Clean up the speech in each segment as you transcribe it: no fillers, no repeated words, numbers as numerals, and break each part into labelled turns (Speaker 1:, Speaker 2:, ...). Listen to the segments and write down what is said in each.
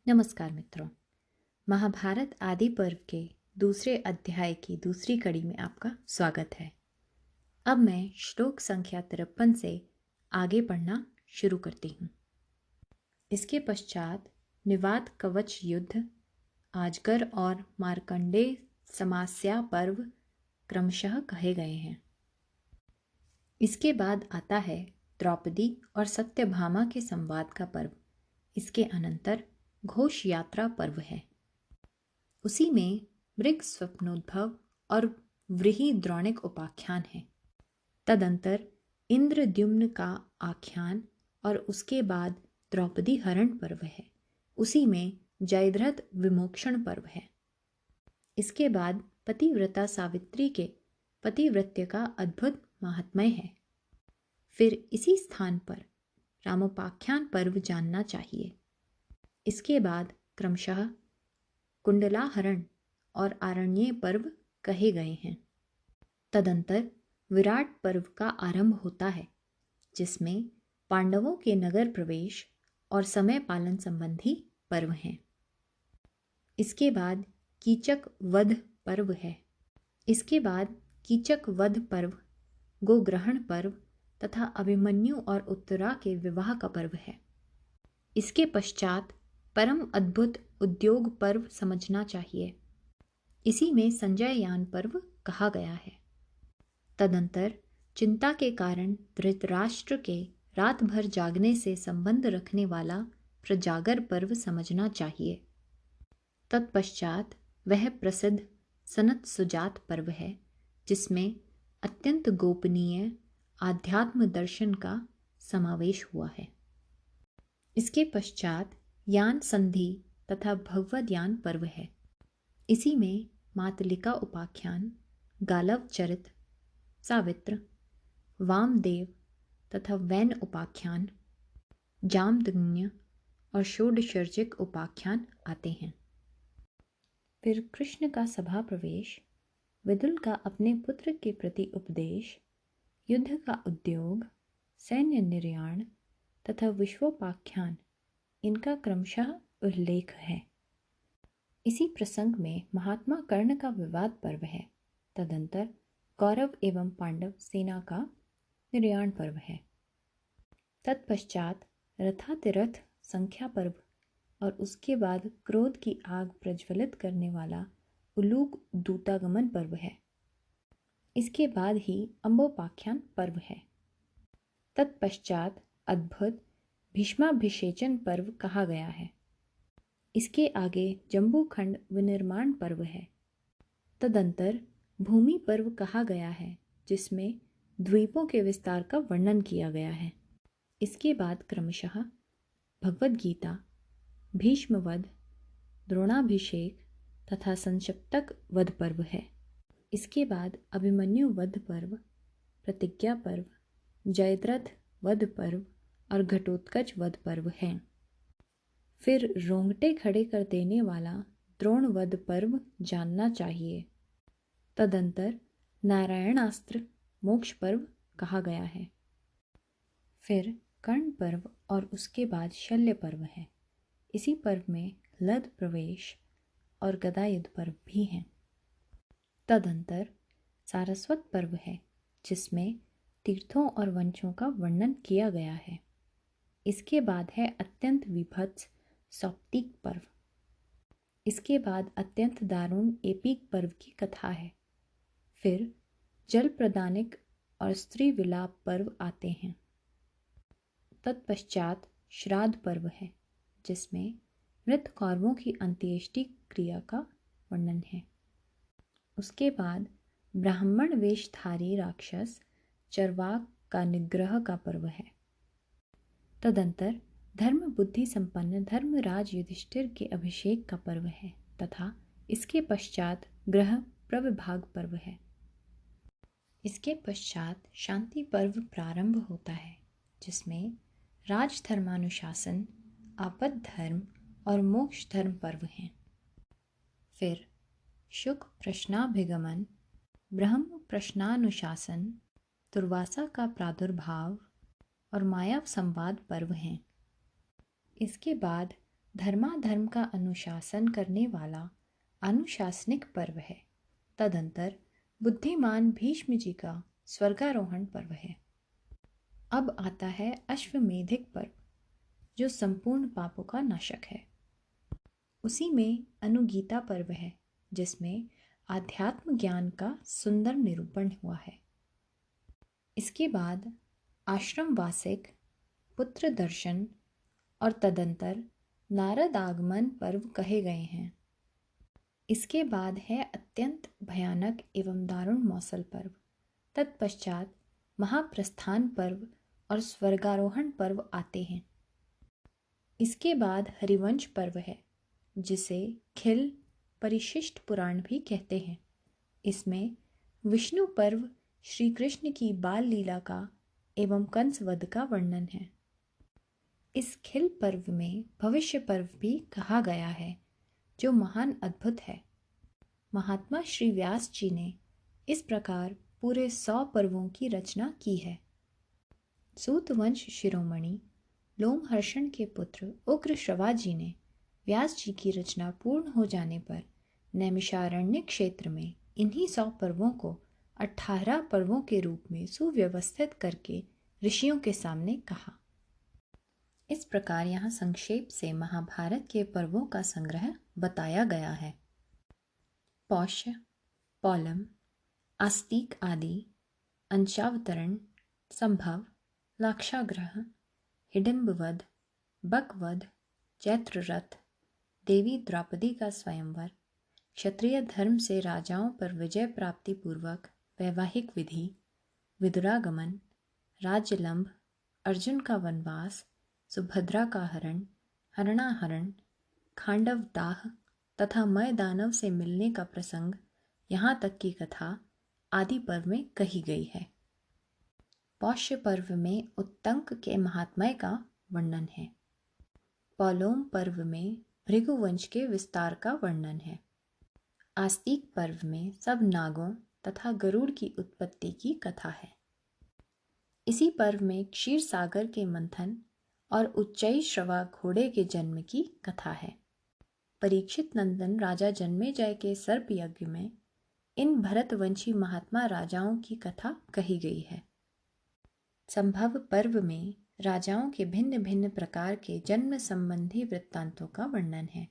Speaker 1: नमस्कार मित्रों। महाभारत आदि पर्व के दूसरे अध्याय की दूसरी कड़ी में आपका स्वागत है। अब मैं श्लोक संख्या 53 से आगे पढ़ना शुरू करती हूँ। इसके पश्चात निवात कवच युद्ध, आजगर और मार्कंडेय समास्या पर्व क्रमशः कहे गए हैं। इसके बाद आता है द्रौपदी और सत्यभामा के संवाद का पर्व। इसके अनंतर घोष यात्रा पर्व है। उसी में मृग स्वप्नोद्भव और व्रीहि द्रोणिक उपाख्यान है। तदंतर इंद्रद्युम्न का आख्यान और उसके बाद द्रौपदी हरण पर्व है। उसी में जयद्रथ विमोक्षण पर्व है। इसके बाद पतिव्रता सावित्री के पतिव्रत्य का अद्भुत महात्म्य है। फिर इसी स्थान पर रामोपाख्यान पर्व जानना चाहिए। इसके बाद क्रमशः कुंडलाहरण और आरण्य पर्व कहे गए हैं। तदंतर विराट पर्व का आरंभ होता है, जिसमें पांडवों के नगर प्रवेश और समय पालन संबंधी पर्व हैं। इसके बाद कीचक वध पर्व है। इसके बाद कीचक वध पर्व, गोग्रहण पर्व तथा अभिमन्यु और उत्तरा के विवाह का पर्व है। इसके पश्चात परम अद्भुत उद्योग पर्व समझना चाहिए। इसी में संजय यान पर्व कहा गया है। तदंतर चिंता के कारण धृतराष्ट्र के रात भर जागने से संबंध रखने वाला प्रजागर पर्व समझना चाहिए। तत्पश्चात वह प्रसिद्ध सनत सुजात पर्व है, जिसमें अत्यंत गोपनीय आध्यात्म दर्शन का समावेश हुआ है। इसके पश्चात यान संधि तथा भगवद यान पर्व है। इसी में मातलिका उपाख्यान, गालव चरित, सावित्र, वामदेव तथा वैन उपाख्यान, जामदग्न्य और षोडशर्जिक उपाख्यान आते हैं। फिर कृष्ण का सभा प्रवेश, विदुल का अपने पुत्र के प्रति उपदेश, युद्ध का उद्योग, सैन्य निर्याण तथा विश्वोपाख्यान, इनका क्रमशः उल्लेख है। इसी प्रसंग में महात्मा कर्ण का विवाद पर्व है। तदंतर कौरव एवं पांडव सेना का निर्याण पर्व है। तत्पश्चात रथातिरथ संख्या पर्व और उसके बाद क्रोध की आग प्रज्वलित करने वाला उलूक दूतागमन पर्व है। इसके बाद ही अम्बोपाख्यान पर्व है। तत्पश्चात अद्भुत भीष्माभिषेचन पर्व कहा गया है। इसके आगे जम्बूखंड विनिर्माण पर्व है। तदंतर भूमि पर्व कहा गया है, जिसमें द्वीपों के विस्तार का वर्णन किया गया है। इसके बाद क्रमशः भगवद गीता, भीष्मवध, द्रोणाभिषेक तथा संक्षिप्तक वध पर्व है। इसके बाद अभिमन्यु वध पर्व, प्रतिज्ञा पर्व, जयद्रथ वध पर्व और घटोत्कच वध पर्व है। फिर रोंगटे खड़े कर देने वाला द्रोण वध पर्व जानना चाहिए। तदंतर नारायणास्त्र मोक्ष पर्व कहा गया है। फिर कर्ण पर्व और उसके बाद शल्य पर्व है। इसी पर्व में लद प्रवेश और गदा युद्ध पर्व भी हैं। तदंतर सारस्वत पर्व है, जिसमें तीर्थों और वंशों का वर्णन किया गया है। इसके बाद है अत्यंत विभत्स सौप्तिक पर्व। इसके बाद अत्यंत दारुण एपिक पर्व की कथा है। फिर जल प्रदानिक और स्त्री विलाप पर्व आते हैं। तत्पश्चात श्राद्ध पर्व है, जिसमें मृत कौरवों की अंत्येष्टि क्रिया का वर्णन है। उसके बाद ब्राह्मण वेशधारी राक्षस चरवाक का निग्रह का पर्व है। तदंतर धर्म बुद्धि संपन्न धर्मराज युधिष्ठिर के अभिषेक का पर्व है तथा इसके पश्चात ग्रह प्रविभाग पर्व है। इसके पश्चात शांति पर्व प्रारंभ होता है, जिसमें राजधर्मानुशासन, आपद धर्म और मोक्ष धर्म पर्व हैं। फिर शुक प्रश्नाभिगमन, ब्रह्म प्रश्नानुशासन, दुर्वासा का प्रादुर्भाव और माया संवाद पर्व हैं। इसके बाद धर्माधर्म का अनुशासन करने वाला अनुशासनिक पर्व है। तदंतर बुद्धिमान भीष्म जी का स्वर्गारोहण पर्व है। अब आता है अश्वमेधिक पर्व, जो संपूर्ण पापों का नाशक है। उसी में अनुगीता पर्व है, जिसमें आध्यात्म ज्ञान का सुंदर निरूपण हुआ है। इसके बाद आश्रम वासिक, पुत्र दर्शन और तदंतर नारद आगमन पर्व कहे गए हैं। इसके बाद है अत्यंत भयानक एवं दारुण मौसल पर्व। तत्पश्चात महाप्रस्थान पर्व और स्वर्गारोहण पर्व आते हैं। इसके बाद हरिवंश पर्व है, जिसे खिल परिशिष्ट पुराण भी कहते हैं। इसमें विष्णु पर्व, श्री कृष्ण की बाल लीला का एवं कंस वध का वर्णन है। इस खिल पर्व में भविष्य पर्व भी कहा गया है, जो महान अद्भुत है। महात्मा श्री व्यास जी ने इस प्रकार पूरे 100 पर्वों की रचना की है। सूतवंश शिरोमणि लोमहर्षण के पुत्र उग्र श्रवा जी ने व्यास जी की रचना पूर्ण हो जाने पर नैमिषारण्य क्षेत्र में इन्हीं 100 पर्वों को 18 पर्वों के रूप में सुव्यवस्थित करके ऋषियों के सामने कहा। इस प्रकार यहाँ संक्षेप से महाभारत के पर्वों का संग्रह बताया गया है। पौष्य, पौलम, आस्तिक आदि, अंशावतरण, संभव, लाक्षाग्रह, हिडिंबवध, बकवध, चैत्र रथ, देवी द्रौपदी का स्वयंवर, क्षत्रिय धर्म से राजाओं पर विजय प्राप्ति पूर्वक वैवाहिक विधि, विदुरागमन, राज्यलंब, अर्जुन का वनवास, सुभद्रा का हरण, हरणाहरण, खांडव दाह तथा मय दानव से मिलने का प्रसंग, यहाँ तक की कथा आदि पर्व में कही गई है। पौष्य पर्व में उत्तंक के महात्म्य का वर्णन है। पौलोम पर्व में भृगुवंश के विस्तार का वर्णन है। आस्तिक पर्व में सब नागों तथा गरुड़ की उत्पत्ति की कथा है। इसी पर्व में क्षीर सागर के मंथन और उच्चई श्रवा घोड़े के जन्म की कथा है। परीक्षित नंदन राजा जन्मेजय के सर्प यज्ञ में इन भरतवंशी महात्मा राजाओं की कथा कही गई है। संभव पर्व में राजाओं के भिन्न भिन्न प्रकार के जन्म संबंधी वृत्तांतों का वर्णन है।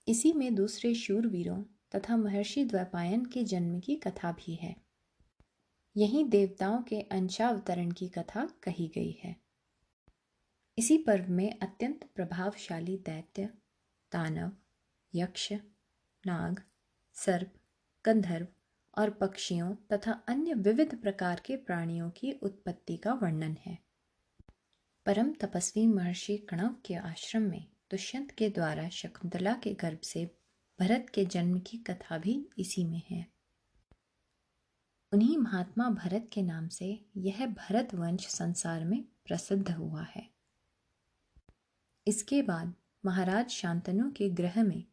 Speaker 1: इसी में दूसरे शूरवीरों तथा महर्षि द्वैपायन के जन्म की कथा भी है। यहीं देवताओं के अंशावतरण की कथा कही गई है। इसी पर्व में अत्यंत प्रभावशाली दैत्य, दानव, यक्ष, नाग, सर्प, गंधर्व और पक्षियों तथा अन्य विविध प्रकार के प्राणियों की उत्पत्ति का वर्णन है। परम तपस्वी महर्षि कणव के आश्रम में दुष्यंत के द्वारा शकुंतला के गर्भ से भरत के जन्म की कथा भी इसी में है। उन्हीं महात्मा भरत के नाम से यह भरत वंश संसार में प्रसिद्ध हुआ है। इसके बाद महाराज शांतनु के गृह में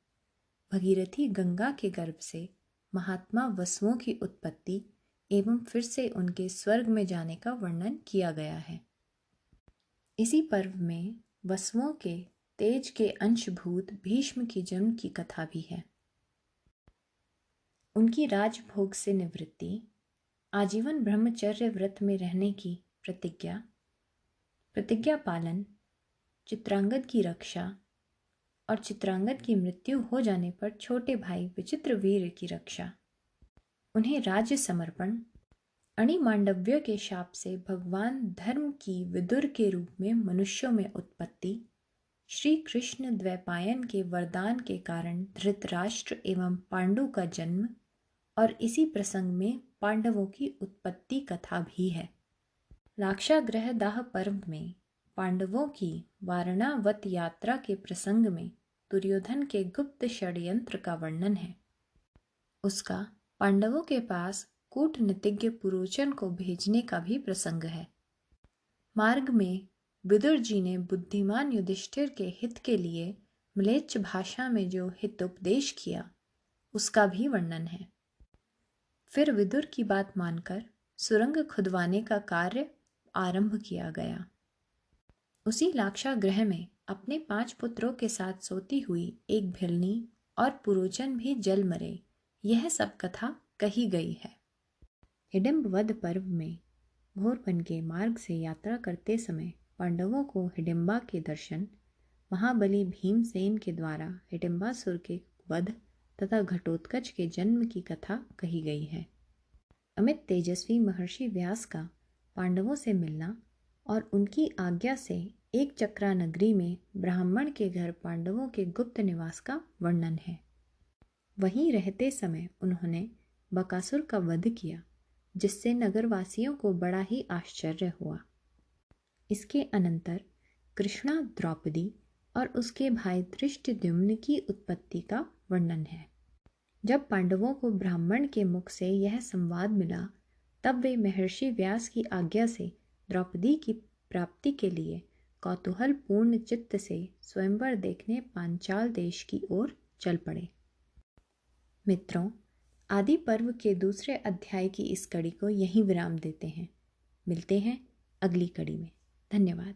Speaker 1: भगीरथी गंगा के गर्भ से महात्मा वसुओं की उत्पत्ति एवं फिर से उनके स्वर्ग में जाने का वर्णन किया गया है। इसी पर्व में वसुओं के तेज के अंशभूत भीष्म की जन्म की कथा भी है। उनकी राजभोग से निवृत्ति, आजीवन ब्रह्मचर्य व्रत में रहने की प्रतिज्ञा, प्रतिज्ञा पालन, चित्रांगद की रक्षा और चित्रांगद की मृत्यु हो जाने पर छोटे भाई विचित्रवीर्य की रक्षा, उन्हें राज्य समर्पण, अणिमांडव्य के शाप से भगवान धर्म की विदुर के रूप में मनुष्यों में उत्पत्ति, श्री कृष्ण द्वैपायन के वरदान के कारण धृतराष्ट्र एवं पांडु का जन्म और इसी प्रसंग में पांडवों की उत्पत्ति कथा भी है। लाक्षागृह दाह पर्व में पांडवों की वारणावत यात्रा के प्रसंग में दुर्योधन के गुप्त षड्यंत्र का वर्णन है। उसका पांडवों के पास कूटनीतिज्ञ पुरोचन को भेजने का भी प्रसंग है। मार्ग में विदुर जी ने बुद्धिमान युधिष्ठिर के हित के लिए म्लेच्छ भाषा में जो हितोपदेश किया, उसका भी वर्णन है। फिर विदुर की बात मानकर सुरंग खुदवाने का कार्य आरंभ किया गया। उसी लाक्षागृह में अपने 5 पुत्रों के साथ सोती हुई एक भिलनी और पुरोचन भी जल मरे, यह सब कथा कही गई है। हिडिंब वध पर्व में भोरवन के मार्ग से यात्रा करते समय पांडवों को हिडिंबा के दर्शन, महाबली भीमसेन के द्वारा हिडिंबासुर के वध तथा घटोत्कच के जन्म की कथा कही गई है। अमित तेजस्वी महर्षि व्यास का पांडवों से मिलना और उनकी आज्ञा से एक चक्रा नगरी में ब्राह्मण के घर पांडवों के गुप्त निवास का वर्णन है। वहीं रहते समय उन्होंने बकासुर का वध किया, जिससे नगरवासियों को बड़ा ही आश्चर्य हुआ। इसके अनंतर कृष्णा, द्रौपदी और उसके भाई धृष्टद्युम्न की उत्पत्ति का वर्णन है। जब पांडवों को ब्राह्मण के मुख से यह संवाद मिला, तब वे महर्षि व्यास की आज्ञा से द्रौपदी की प्राप्ति के लिए कौतूहल पूर्ण चित्त से स्वयंवर देखने पांचाल देश की ओर चल पड़े। मित्रों, आदि पर्व के दूसरे अध्याय की इस कड़ी को यहीं विराम देते हैं। मिलते हैं अगली कड़ी में। धन्यवाद।